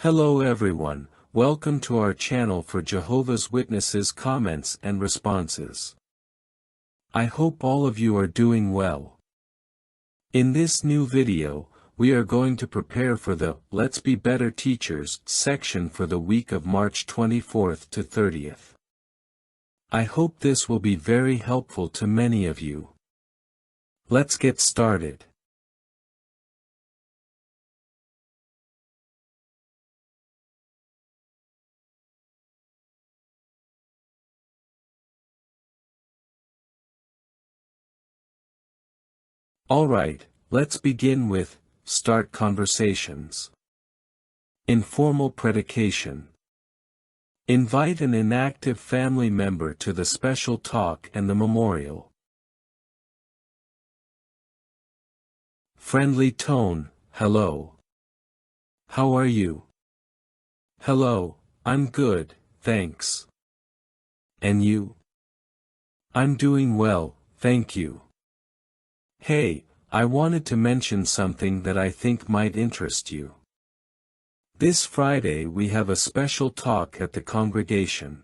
Hello everyone, welcome to our channel for Jehovah's Witnesses comments and responses. I hope all of you are doing well. In this new video, we are going to prepare for the Let's Be Better Teachers section for the week of March 24th to 30th. I hope this will be very helpful to many of you. Let's get started. Alright, let's begin with Start Conversations. Informal Predication. Invite an inactive family member to the special talk and the memorial. Friendly tone, hello. How are you? Hello, I'm good, thanks. And you? I'm doing well, thank you. Hey, I wanted to mention something that I think might interest you. This Friday we have a special talk at the congregation.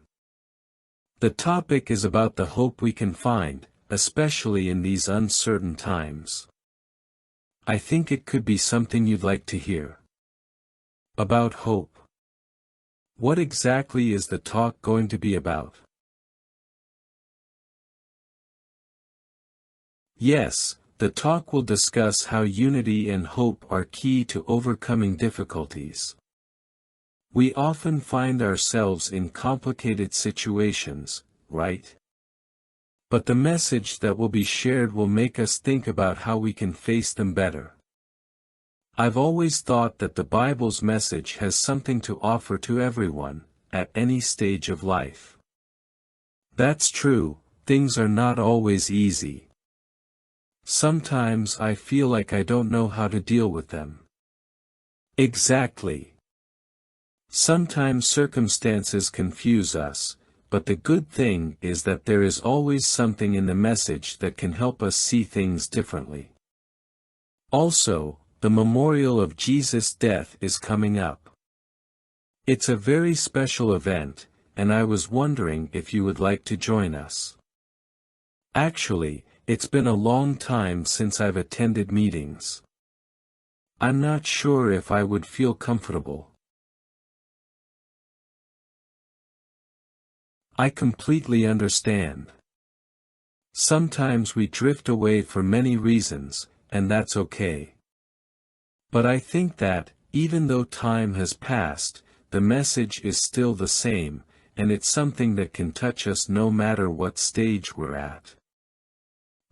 The topic is about the hope we can find, especially in these uncertain times. I think it could be something you'd like to hear. About hope. What exactly is the talk going to be about? Yes, the talk will discuss how unity and hope are key to overcoming difficulties. We often find ourselves in complicated situations, right? But the message that will be shared will make us think about how we can face them better. I've always thought that the Bible's message has something to offer to everyone, at any stage of life. That's true, things are not always easy. Sometimes I feel like I don't know how to deal with them. Exactly. Sometimes circumstances confuse us, but the good thing is that there is always something in the message that can help us see things differently. Also, the memorial of Jesus' death is coming up. It's a very special event, and I was wondering if you would like to join us. Actually, it's been a long time since I've attended meetings. I'm not sure if I would feel comfortable. I completely understand. Sometimes we drift away for many reasons, and that's okay. But I think that, even though time has passed, the message is still the same, and it's something that can touch us no matter what stage we're at.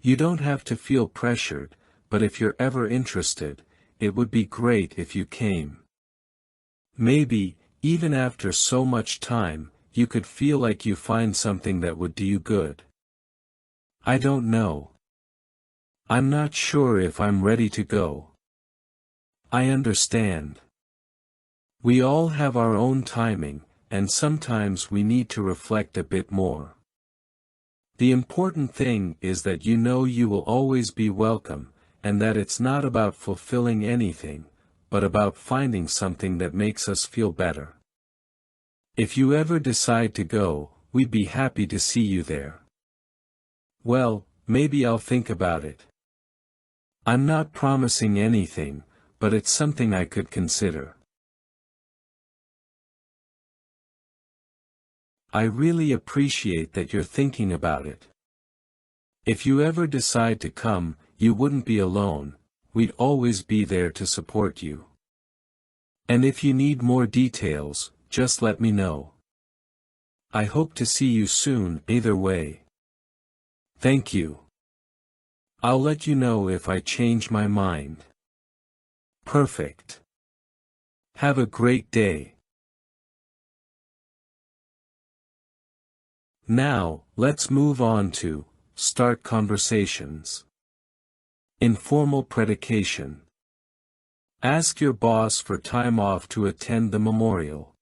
You don't have to feel pressured, but if you're ever interested, it would be great if you came. Maybe, even after so much time, you could feel like you find something that would do you good. I don't know. I'm not sure if I'm ready to go. I understand. We all have our own timing, and sometimes we need to reflect a bit more. The important thing is that you know you will always be welcome, and that it's not about fulfilling anything, but about finding something that makes us feel better. If you ever decide to go, we'd be happy to see you there. Well, maybe I'll think about it. I'm not promising anything, but it's something I could consider. I really appreciate that you're thinking about it. If you ever decide to come, you wouldn't be alone, we'd always be there to support you. And if you need more details, just let me know. I hope to see you soon, either way. Thank you. I'll let you know if I change my mind. Perfect. Have a great day. Now, let's move on to Start Conversations. Informal Predication. Ask your boss for time off to attend the memorial.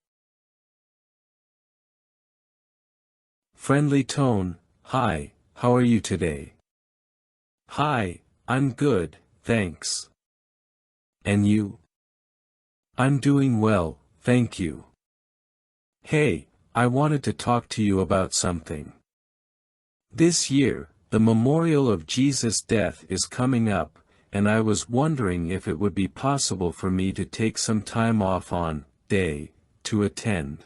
Friendly tone, hi, how are you today? Hi, I'm good, thanks. And you? I'm doing well, thank you. Hey, I wanted to talk to you about something. This year, the memorial of Jesus' death is coming up, and I was wondering if it would be possible for me to take some time off on day to attend.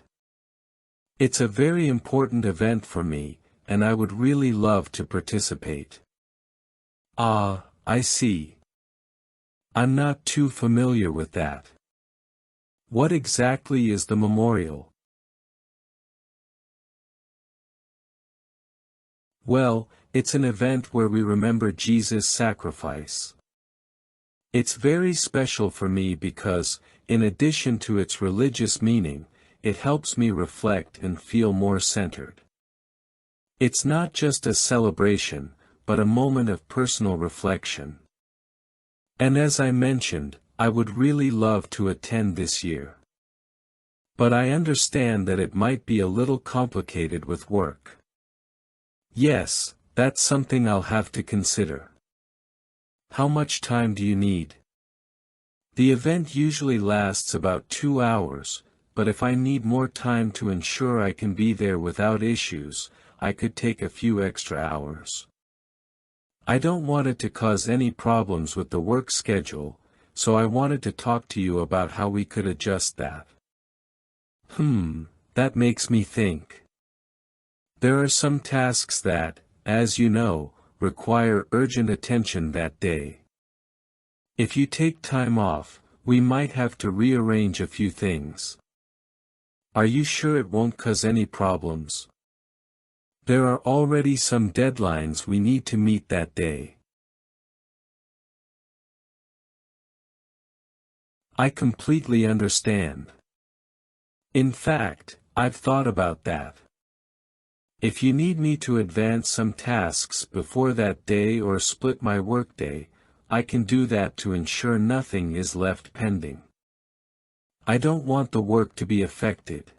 It's a very important event for me, and I would really love to participate. Ah, I see. I'm not too familiar with that. What exactly is the memorial? Well, it's an event where we remember Jesus' sacrifice. It's very special for me because, in addition to its religious meaning, it helps me reflect and feel more centered. It's not just a celebration, but a moment of personal reflection. And as I mentioned, I would really love to attend this year. But I understand that it might be a little complicated with work. Yes, that's something I'll have to consider. How much time do you need? The event usually lasts about 2 hours, but if I need more time to ensure I can be there without issues, I could take a few extra hours. I don't want it to cause any problems with the work schedule, so I wanted to talk to you about how we could adjust that. That makes me think. There are some tasks that, as you know, require urgent attention that day. If you take time off, we might have to rearrange a few things. Are you sure it won't cause any problems? There are already some deadlines we need to meet that day. I completely understand. In fact, I've thought about that. If you need me to advance some tasks before that day or split my workday, I can do that to ensure nothing is left pending. I don't want the work to be affected.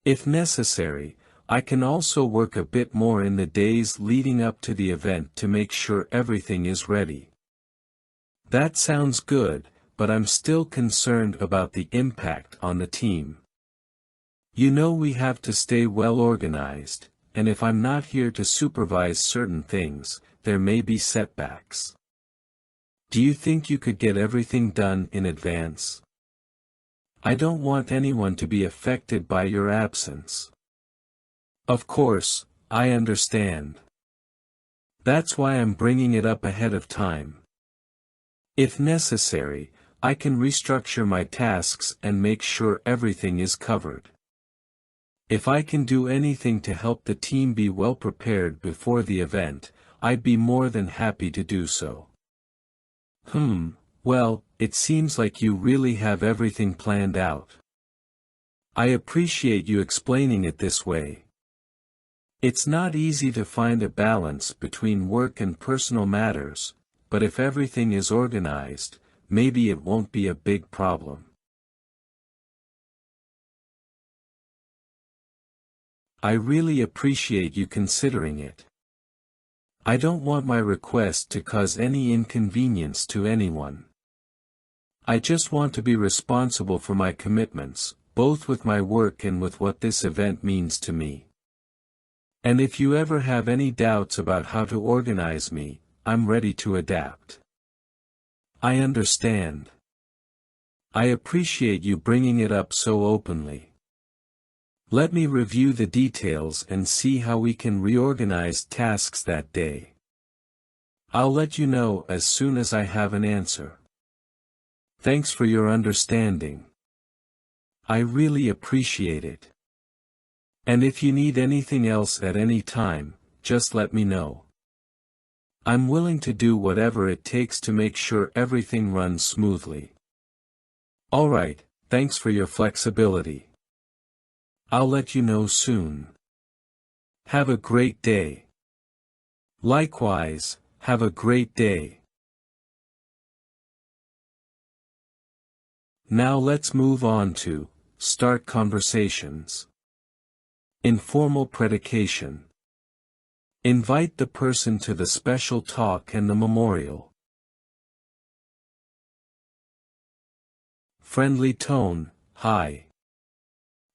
If necessary, I can also work a bit more in the days leading up to the event to make sure everything is ready. That sounds good, but I'm still concerned about the impact on the team. You know we have to stay well organized, and if I'm not here to supervise certain things, there may be setbacks. Do you think you could get everything done in advance? I don't want anyone to be affected by your absence. Of course, I understand. That's why I'm bringing it up ahead of time. If necessary, I can restructure my tasks and make sure everything is covered. If I can do anything to help the team be well prepared before the event, I'd be more than happy to do so. Well, it seems like you really have everything planned out. I appreciate you explaining it this way. It's not easy to find a balance between work and personal matters, but if everything is organized, maybe it won't be a big problem. I really appreciate you considering it. I don't want my request to cause any inconvenience to anyone. I just want to be responsible for my commitments, both with my work and with what this event means to me. And if you ever have any doubts about how to organize me, I'm ready to adapt. I understand. I appreciate you bringing it up so openly. Let me review the details and see how we can reorganize tasks that day. I'll let you know as soon as I have an answer. Thanks for your understanding. I really appreciate it. And if you need anything else at any time, just let me know. I'm willing to do whatever it takes to make sure everything runs smoothly. Alright, thanks for your flexibility. I'll let you know soon. Have a great day. Likewise, have a great day. Now let's move on to start conversations. Informal predication. Invite the person to the special talk and the memorial. Friendly tone. Hi.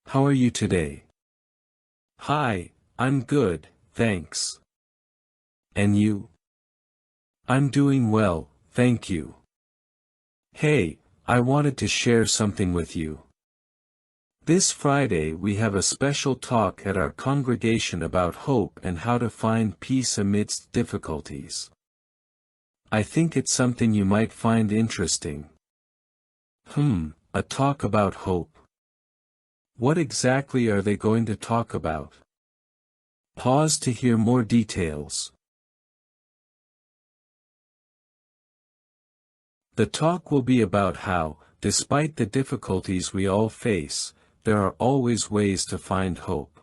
How are you today? Hi, I'm good, thanks. And you? I'm doing well, thank you. Hey, I wanted to share something with you. This Friday we have a special talk at our congregation about hope and how to find peace amidst difficulties. I think it's something you might find interesting. A talk about hope. What exactly are they going to talk about? Pause to hear more details. The talk will be about how, despite the difficulties we all face, there are always ways to find hope.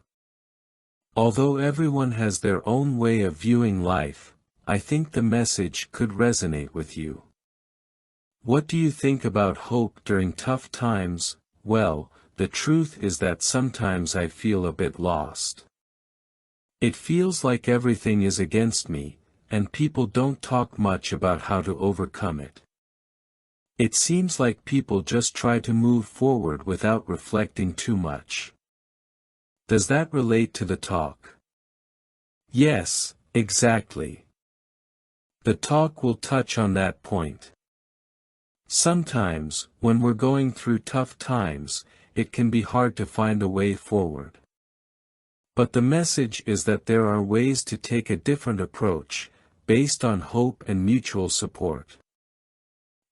Although everyone has their own way of viewing life, I think the message could resonate with you. What do you think about hope during tough times? Well, the truth is that sometimes I feel a bit lost. It feels like everything is against me, and people don't talk much about how to overcome it. It seems like people just try to move forward without reflecting too much. Does that relate to the talk? Yes, exactly. The talk will touch on that point. Sometimes, when we're going through tough times, it can be hard to find a way forward. But the message is that there are ways to take a different approach, based on hope and mutual support.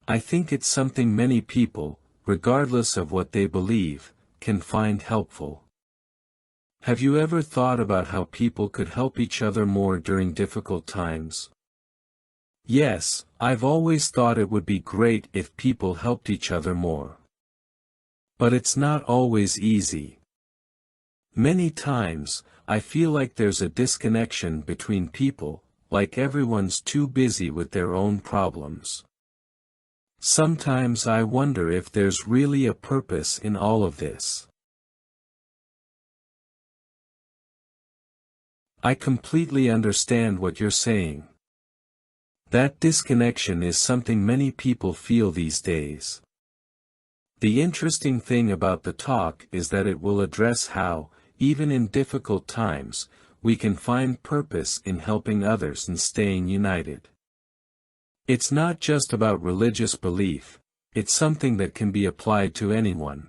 I think it's something many people, regardless of what they believe, can find helpful. Have you ever thought about how people could help each other more during difficult times? Yes, I've always thought it would be great if people helped each other more. But it's not always easy. Many times, I feel like there's a disconnection between people, like everyone's too busy with their own problems. Sometimes I wonder if there's really a purpose in all of this. I completely understand what you're saying. That disconnection is something many people feel these days. The interesting thing about the talk is that it will address how, even in difficult times, we can find purpose in helping others and staying united. It's not just about religious belief, it's something that can be applied to anyone.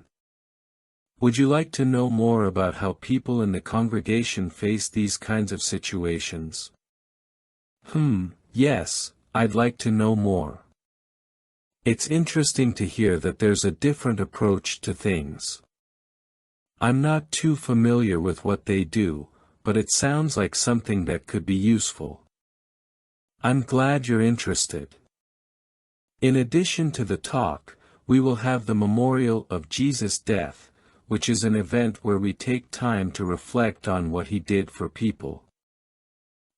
Would you like to know more about how people in the congregation face these kinds of situations? Yes, I'd like to know more. It's interesting to hear that there's a different approach to things. I'm not too familiar with what they do, but it sounds like something that could be useful. I'm glad you're interested. In addition to the talk, we will have the Memorial of Jesus' Death, which is an event where we take time to reflect on what he did for people.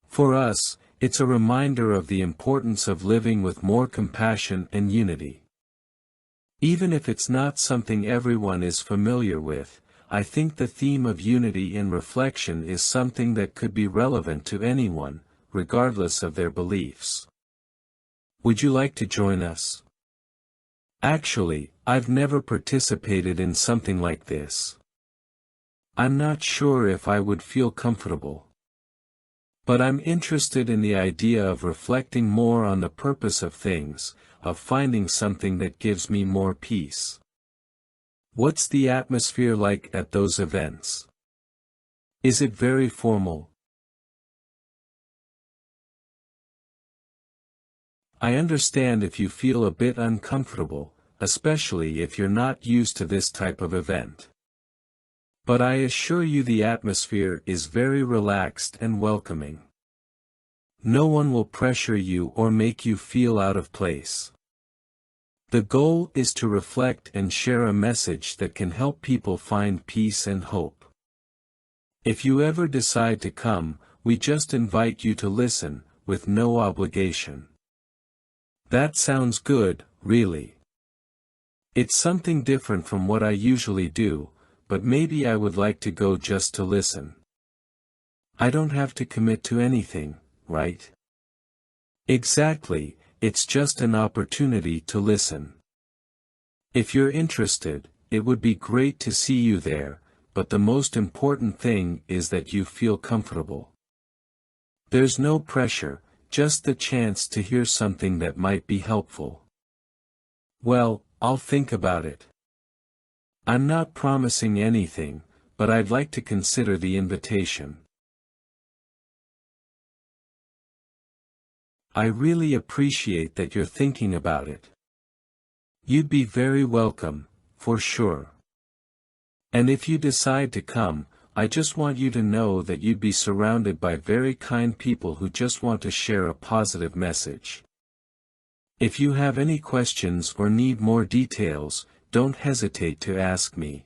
For us, it's a reminder of the importance of living with more compassion and unity. Even if it's not something everyone is familiar with, I think the theme of unity in reflection is something that could be relevant to anyone, regardless of their beliefs. Would you like to join us? Actually, I've never participated in something like this. I'm not sure if I would feel comfortable. But I'm interested in the idea of reflecting more on the purpose of things, of finding something that gives me more peace. What's the atmosphere like at those events? Is it very formal? I understand if you feel a bit uncomfortable, especially if you're not used to this type of event. But I assure you the atmosphere is very relaxed and welcoming. No one will pressure you or make you feel out of place. The goal is to reflect and share a message that can help people find peace and hope. If you ever decide to come, we just invite you to listen, with no obligation. That sounds good, really. It's something different from what I usually do, but maybe I would like to go just to listen. I don't have to commit to anything, right? Exactly, it's just an opportunity to listen. If you're interested, it would be great to see you there, but the most important thing is that you feel comfortable. There's no pressure, just the chance to hear something that might be helpful. Well, I'll think about it. I'm not promising anything, but I'd like to consider the invitation. I really appreciate that you're thinking about it. You'd be very welcome, for sure. And if you decide to come, I just want you to know that you'd be surrounded by very kind people who just want to share a positive message. If you have any questions or need more details, don't hesitate to ask me.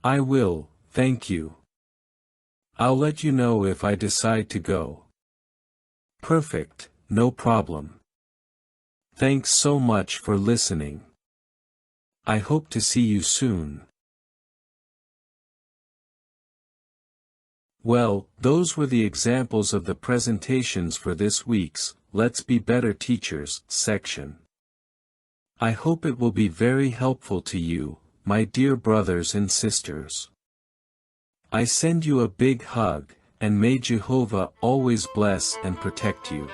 I will, thank you. I'll let you know if I decide to go. Perfect, no problem. Thanks so much for listening. I hope to see you soon. Well, those were the examples of the presentations for this week's Let's Be Better Teachers section. I hope it will be very helpful to you, my dear brothers and sisters. I send you a big hug, and may Jehovah always bless and protect you.